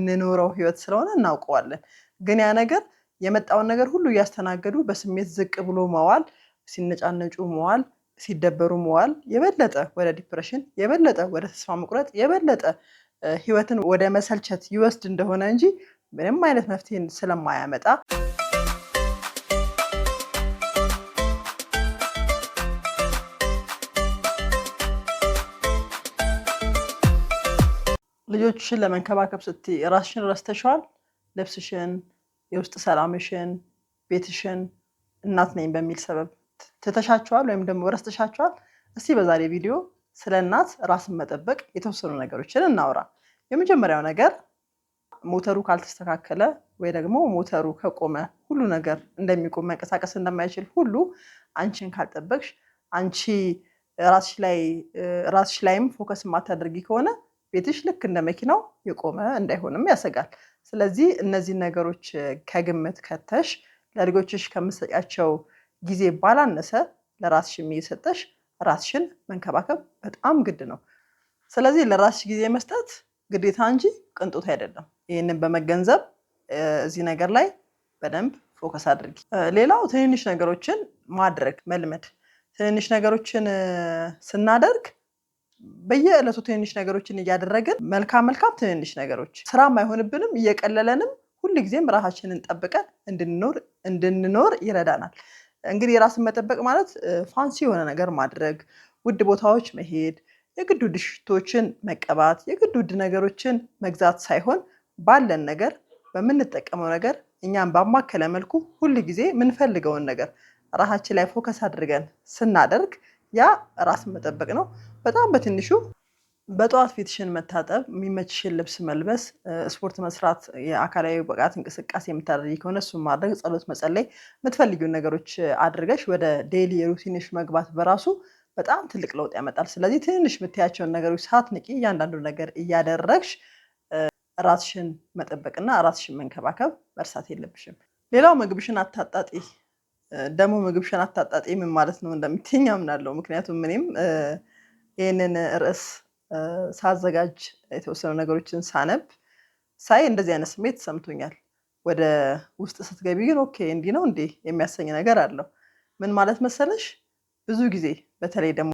እንኖረው ህይወት ስለሆነ እናውቀዋለን። ግን ያ ነገር የመጣውን ነገር ሁሉ ያስተናገዱ በስሜት ዝቅ ብሎ መዋል፣ ሲነጫነጩ መዋል፣ ሲደበሩ መዋል የበለጠ ወደ ዲፕሬሽን፣ የበለጠ ወደ ተስፋ መቁረጥ፣ የበለጠ ህይወትን ወደ መሰልቸት ይወስድ እንደሆነ እንጂ ምንም አይነት መፍትሄ ስለማያመጣ ልጆችሽን ለመንከባከብ ስትይ ራስሽን ረስተሽዋል? ልብስሽን፣ የውስጥ ሰላምሽን፣ ቤትሽን እናት ነኝ በሚል ሰበብ ትተሻቸዋል ወይም ደግሞ ረስተሻቸዋል? እስቲ በዛሬ ቪዲዮ ስለ እናት ራስን መጠበቅ የተወሰኑ ነገሮችን እናውራ። የመጀመሪያው ነገር ሞተሩ ካልተስተካከለ ወይ ደግሞ ሞተሩ ከቆመ ሁሉ ነገር እንደሚቆም መንቀሳቀስ እንደማይችል ሁሉ አንቺን ካልጠበቅሽ አንቺ ራስሽ ላይም ፎከስ የማታደርጊ ከሆነ ቤትሽ ልክ እንደ መኪናው የቆመ እንዳይሆንም ያሰጋል። ስለዚህ እነዚህ ነገሮች ከግምት ከተሽ ለልጆችሽ ከምትሰጫቸው ጊዜ ባላነሰ ለራስሽም እየሰጠሽ ራስሽን መንከባከብ በጣም ግድ ነው። ስለዚህ ለራስሽ ጊዜ መስጠት ግዴታ እንጂ ቅንጦት አይደለም። ይህንን በመገንዘብ እዚህ ነገር ላይ በደንብ ፎከስ አድርጊ። ሌላው ትንንሽ ነገሮችን ማድረግ መልመድ። ትንንሽ ነገሮችን ስናደርግ በየዕለቱ ትንንሽ ነገሮችን እያደረግን መልካም ትንንሽ ነገሮች ስራም አይሆንብንም፣ እየቀለለንም ሁልጊዜም ራሳችንን ጠብቀን እንድንኖር ይረዳናል። እንግዲህ የራስን መጠበቅ ማለት ፋንሲ የሆነ ነገር ማድረግ፣ ውድ ቦታዎች መሄድ፣ የግድ ውድ ሽቶችን መቀባት፣ የግድ ውድ ነገሮችን መግዛት ሳይሆን ባለን ነገር በምንጠቀመው ነገር እኛም ባማከለ መልኩ ሁልጊዜ የምንፈልገውን ነገር ራሳችን ላይ ፎከስ አድርገን ስናደርግ ያ ራስን መጠበቅ ነው። በጣም በትንሹ በጠዋት ፊትሽን መታጠብ፣ የሚመችሽን ልብስ መልበስ፣ ስፖርት መስራት፣ የአካላዊ ብቃት እንቅስቃሴ የምታደርጊ ከሆነ እሱን ማድረግ፣ ጸሎት መጸለይ፣ የምትፈልጊውን ነገሮች አድርገሽ ወደ ዴይሊ ሩቲንሽ መግባት በራሱ በጣም ትልቅ ለውጥ ያመጣል። ስለዚህ ትንንሽ የምትያቸውን ነገሮች ሳትንቂ እያንዳንዱ ነገር እያደረግሽ ራስሽን መጠበቅና ራስሽን መንከባከብ መርሳት የለብሽም። ሌላው ምግብሽን አታጣጢ። ደግሞ ምግብሽን አታጣጢ ምን ማለት ነው እንደምትይኝ አምናለሁ። ምክንያቱም እኔም ይህንን ርዕስ ሳዘጋጅ የተወሰኑ ነገሮችን ሳነብ ሳይ እንደዚህ አይነት ስሜት ሰምቶኛል። ወደ ውስጥ ስትገቢ ግን ኦኬ እንዲህ ነው እንዴ የሚያሰኝ ነገር አለው። ምን ማለት መሰለሽ፣ ብዙ ጊዜ በተለይ ደግሞ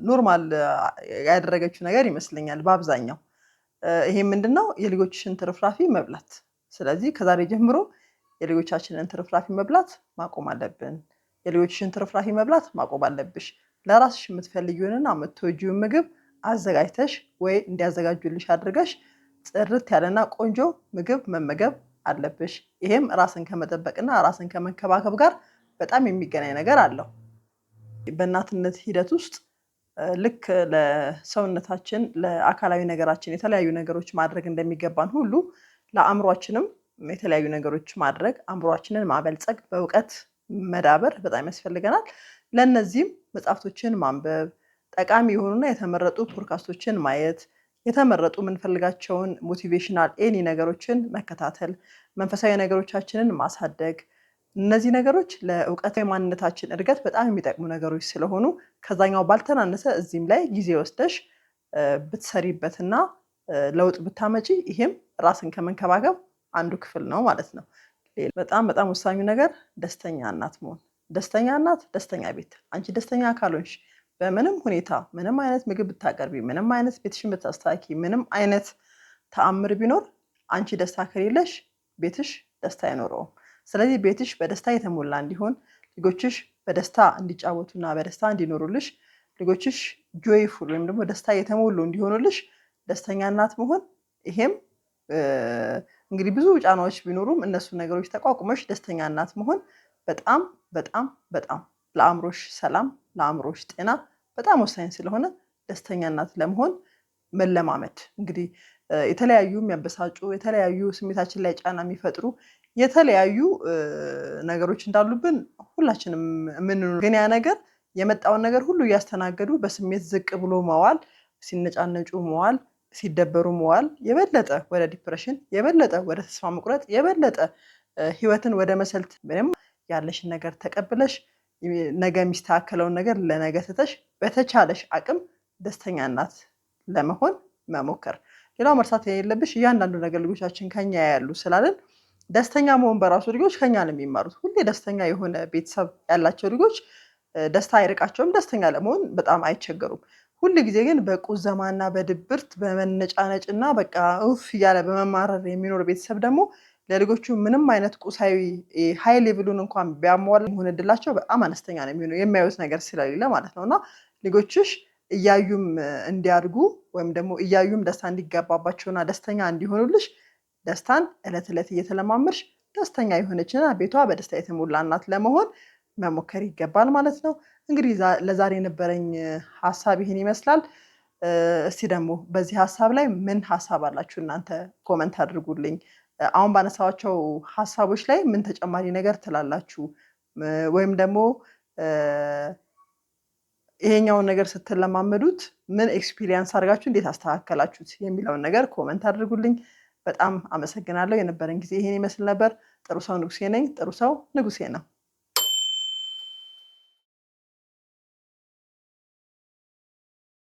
ኖርማል ያደረገችው ነገር ይመስለኛል በአብዛኛው። ይሄ ምንድነው? የልጆችሽን ትርፍራፊ መብላት። ስለዚህ ከዛሬ ጀምሮ የልጆቻችንን ትርፍራፊ መብላት ማቆም አለብን። የልጆችሽን ትርፍራፊ መብላት ማቆም አለብሽ። ለራስሽ የምትፈልጊውንና የምትወጂውን ምግብ አዘጋጅተሽ ወይ እንዲያዘጋጁልሽ አድርገሽ ጥርት ያለና ቆንጆ ምግብ መመገብ አለብሽ። ይሄም ራስን ከመጠበቅና ራስን ከመንከባከብ ጋር በጣም የሚገናኝ ነገር አለው። በእናትነት ሂደት ውስጥ ልክ ለሰውነታችን ለአካላዊ ነገራችን የተለያዩ ነገሮች ማድረግ እንደሚገባን ሁሉ ለአእምሯችንም የተለያዩ ነገሮች ማድረግ፣ አእምሯችንን ማበልጸግ፣ በእውቀት መዳበር በጣም ያስፈልገናል። ለእነዚህም መጽሐፍቶችን ማንበብ፣ ጠቃሚ የሆኑና የተመረጡ ፖድካስቶችን ማየት፣ የተመረጡ የምንፈልጋቸውን ሞቲቬሽናል ኤኒ ነገሮችን መከታተል፣ መንፈሳዊ ነገሮቻችንን ማሳደግ፣ እነዚህ ነገሮች ለእውቀታዊ ማንነታችን እድገት በጣም የሚጠቅሙ ነገሮች ስለሆኑ ከዛኛው ባልተናነሰ እዚህም ላይ ጊዜ ወስደሽ ብትሰሪበትና ለውጥ ብታመጪ ይሄም ራስን ከመንከባከብ አንዱ ክፍል ነው ማለት ነው። በጣም ወሳኙ ነገር ደስተኛ እናት መሆን። ደስተኛ እናት ደስተኛ ቤት። አንቺ ደስተኛ ካልሆንሽ በምንም ሁኔታ ምንም አይነት ምግብ ብታቀርቢ፣ ምንም አይነት ቤትሽን ብታስተካኪ፣ ምንም አይነት ተአምር ቢኖር አንቺ ደስታ ከሌለሽ ቤትሽ ደስታ አይኖረውም። ስለዚህ ቤትሽ በደስታ የተሞላ እንዲሆን፣ ልጆችሽ በደስታ እንዲጫወቱና በደስታ እንዲኖሩልሽ፣ ልጆችሽ ጆይፉል ወይም ደግሞ ደስታ የተሞሉ እንዲሆኑልሽ ደስተኛ እናት መሆን። ይሄም እንግዲህ ብዙ ጫናዎች ቢኖሩም እነሱ ነገሮች ተቋቁመሽ ደስተኛ እናት መሆን በጣም ለአእምሮሽ ሰላም፣ ለአእምሮሽ ጤና በጣም ወሳኝ ስለሆነ ደስተኛ እናት ለመሆን መለማመድ። እንግዲህ የተለያዩ የሚያበሳጩ የተለያዩ ስሜታችን ላይ ጫና የሚፈጥሩ የተለያዩ ነገሮች እንዳሉብን ሁላችንም የምንኖር፣ ግን ያ ነገር የመጣውን ነገር ሁሉ እያስተናገዱ በስሜት ዝቅ ብሎ መዋል፣ ሲነጫነጩ መዋል፣ ሲደበሩ መዋል የበለጠ ወደ ዲፕሬሽን፣ የበለጠ ወደ ተስፋ መቁረጥ፣ የበለጠ ህይወትን ወደ መሰልት ምንም ያለሽን ነገር ተቀብለሽ ነገ የሚስተካከለውን ነገር ለነገ ትተሽ በተቻለሽ አቅም ደስተኛ እናት ለመሆን መሞከር። ሌላው መርሳት የሌለብሽ እያንዳንዱ ነገር ልጆቻችን ከኛ ያያሉ ስላልን ደስተኛ መሆን በራሱ ልጆች ከኛ ነው የሚማሩት። ሁሌ ደስተኛ የሆነ ቤተሰብ ያላቸው ልጆች ደስታ አይርቃቸውም፣ ደስተኛ ለመሆን በጣም አይቸገሩም። ሁል ጊዜ ግን በቁዘማና በድብርት በመነጫነጭና በቃ ኡፍ እያለ በመማረር የሚኖር ቤተሰብ ደግሞ ለልጆቹ ምንም አይነት ቁሳዊ ሃይ ሌቭሉን እንኳን ቢያሟላ መሆን እድላቸው በጣም አነስተኛ ነው የሚሆነው የሚያዩት ነገር ስለሌለ ማለት ነው። እና ልጆችሽ እያዩም እንዲያድጉ ወይም ደግሞ እያዩም ደስታ እንዲገባባቸውና ደስተኛ እንዲሆኑልሽ ደስታን እለት እለት እየተለማመድሽ ደስተኛ የሆነችና ቤቷ በደስታ የተሞላ እናት ለመሆን መሞከር ይገባል ማለት ነው። እንግዲህ ለዛሬ የነበረኝ ሀሳብ ይህን ይመስላል። እስቲ ደግሞ በዚህ ሀሳብ ላይ ምን ሀሳብ አላችሁ እናንተ? ኮመንት አድርጉልኝ። አሁን ባነሳኋቸው ሀሳቦች ላይ ምን ተጨማሪ ነገር ትላላችሁ? ወይም ደግሞ ይሄኛውን ነገር ስትለማመዱት ምን ኤክስፒሪየንስ አድርጋችሁ እንዴት አስተካከላችሁት የሚለውን ነገር ኮመንት አድርጉልኝ። በጣም አመሰግናለሁ። የነበረን ጊዜ ይሄን ይመስል ነበር። ጥሩ ሰው ንጉሴ ነኝ። ጥሩ ሰው ንጉሴ ነው።